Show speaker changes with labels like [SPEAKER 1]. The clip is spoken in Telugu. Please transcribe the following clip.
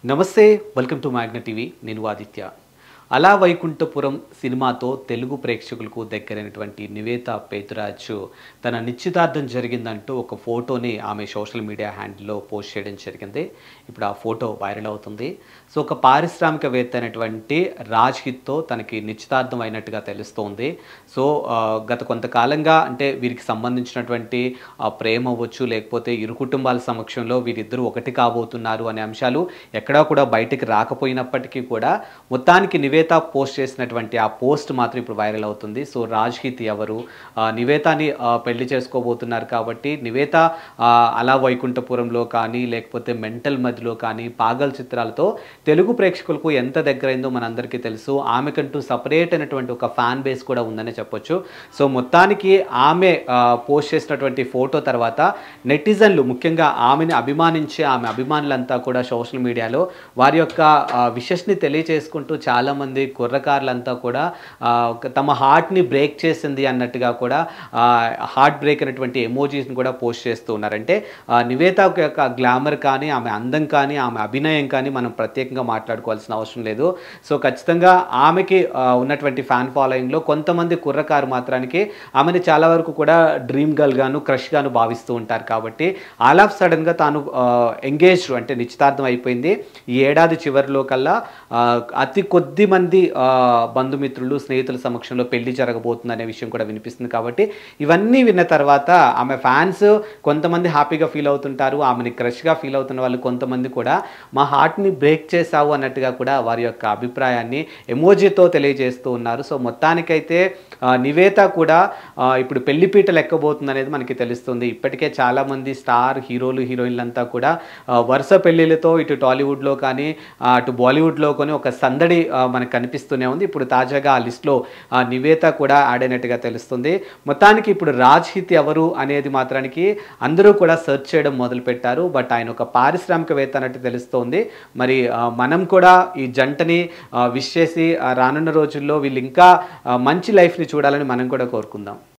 [SPEAKER 1] నమస్తే వెల్కమ్ టు మ్యాగ్నా టీవీ నేను ఆదిత్య అలా వైకుంఠపురం సినిమాతో తెలుగు ప్రేక్షకులకు దగ్గరైనటువంటి నివేతా పేతురాజు తన నిశ్చితార్థం జరిగిందంటూ ఒక ఫోటోని ఆమె సోషల్ మీడియా హ్యాండిల్లో పోస్ట్ చేయడం జరిగింది. ఇప్పుడు ఆ ఫోటో వైరల్ అవుతుంది. సో ఒక పారిశ్రామికవేత్త అయినటువంటి రాజ్ హిత్తో తనకి నిశ్చితార్థం అయినట్టుగా తెలుస్తోంది. సో గత కొంతకాలంగా అంటే వీరికి సంబంధించినటువంటి ప్రేమ అవ్వచ్చు, లేకపోతే ఇరు కుటుంబాల సమక్షంలో వీరిద్దరూ ఒకటి కాబోతున్నారు అనే అంశాలు ఎక్కడా కూడా బయటికి రాకపోయినప్పటికీ కూడా మొత్తానికి నివేతా పోస్ట్ చేసినటువంటి ఆ పోస్ట్ మాత్రం ఇప్పుడు వైరల్ అవుతుంది. సో రాజ్ హిత్ ఎవరు, నివేతాని పెళ్లి చేసుకోబోతున్నారు కాబట్టి నివేతా అలా వైకుంఠపురంలో కానీ లేకపోతే మెంటల్ మధ్యలో కానీ పాగల్ చిత్రాలతో తెలుగు ప్రేక్షకులకు ఎంత దగ్గరైందో మనందరికీ తెలుసు. ఆమెకంటూ సపరేట్ అయినటువంటి ఒక ఫ్యాన్ బేస్ కూడా ఉందనే చెప్పొచ్చు. సో మొత్తానికి ఆమె పోస్ట్ చేసినటువంటి ఫోటో తర్వాత నెటిజన్లు ముఖ్యంగా ఆమెను అభిమానించే ఆమె అభిమానులంతా కూడా సోషల్ మీడియాలో వారి యొక్క విషెస్ని తెలియచేసుకుంటూ చాలామంది కుర్రకారులంతా కూడా తమ హార్ట్ని బ్రేక్ చేసింది అన్నట్టుగా కూడా హార్ట్ బ్రేక్ అనేటువంటి ఎమోజీస్ని కూడా పోస్ట్ చేస్తూ ఉన్నారు. అంటే నివేతా యొక్క గ్లామర్ కానీ ఆమె అందం కానీ ఆమె అభినయం కానీ మనం ప్రత్యేకంగా మాట్లాడుకోవాల్సిన అవసరం లేదు. సో ఖచ్చితంగా ఆమెకి ఉన్నటువంటి ఫ్యాన్ ఫాలోయింగ్లో కొంతమంది కుర్రకారు మాత్రానికి ఆమెను చాలా వరకు కూడా డ్రీమ్ గర్ల్ గాను క్రష్ గాను భావిస్తూ ఉంటారు. కాబట్టి ఆల్ ఆఫ్ సడన్గా తాను ఎంగేజ్డ్ అంటే నిశ్చితార్థం అయిపోయింది. ఈ ఏడాది చివరిలో కల్లా అతి కొద్ది మంది బంధుమిత్రులు స్నేహితుల సమక్షంలో పెళ్లి జరగబోతుంది అనే విషయం కూడా వినిపిస్తుంది. కాబట్టి ఇవన్నీ విన్న తర్వాత ఆమె ఫ్యాన్స్ కొంతమంది హ్యాపీగా ఫీల్ అవుతుంటారు, ఆమెని క్రష్గా ఫీల్ అవుతున్న వాళ్ళు కొంతమంది కూడా మా హార్ట్ని బ్రేక్ చేసావు అన్నట్టుగా కూడా వారి యొక్క అభిప్రాయాన్ని ఎమోజీతో తెలియజేస్తూ ఉన్నారు. సో మొత్తానికైతే నివేతా కూడా ఇప్పుడు పెళ్లిపీటలు ఎక్కబోతుంది అనేది మనకి తెలుస్తుంది. ఇప్పటికే చాలామంది స్టార్ హీరోలు హీరోయిన్లంతా కూడా వరుస పెళ్లిళ్ళతో ఇటు టాలీవుడ్లో కానీ అటు బాలీవుడ్లో కానీ ఒక సందడి మనకు కనిపిస్తూనే ఉంది. ఇప్పుడు తాజాగా ఆ లిస్ట్లో నివేతా కూడా యాడ్ అయినట్టుగా తెలుస్తుంది. మొత్తానికి ఇప్పుడు రాజ్ హిత్ ఎవరు అనేది మాత్రానికి అందరూ కూడా సెర్చ్ చేయడం మొదలుపెట్టారు. బట్ ఆయన ఒక పారిశ్రామికవేత్త అన్నట్టు తెలుస్తోంది. మరి మనం కూడా ఈ జంటని విష్ చేసి రానున్న రోజుల్లో వీళ్ళు ఇంకా మంచి లైఫ్ని చూడాలని మనం కూడా కోరుకుందాం.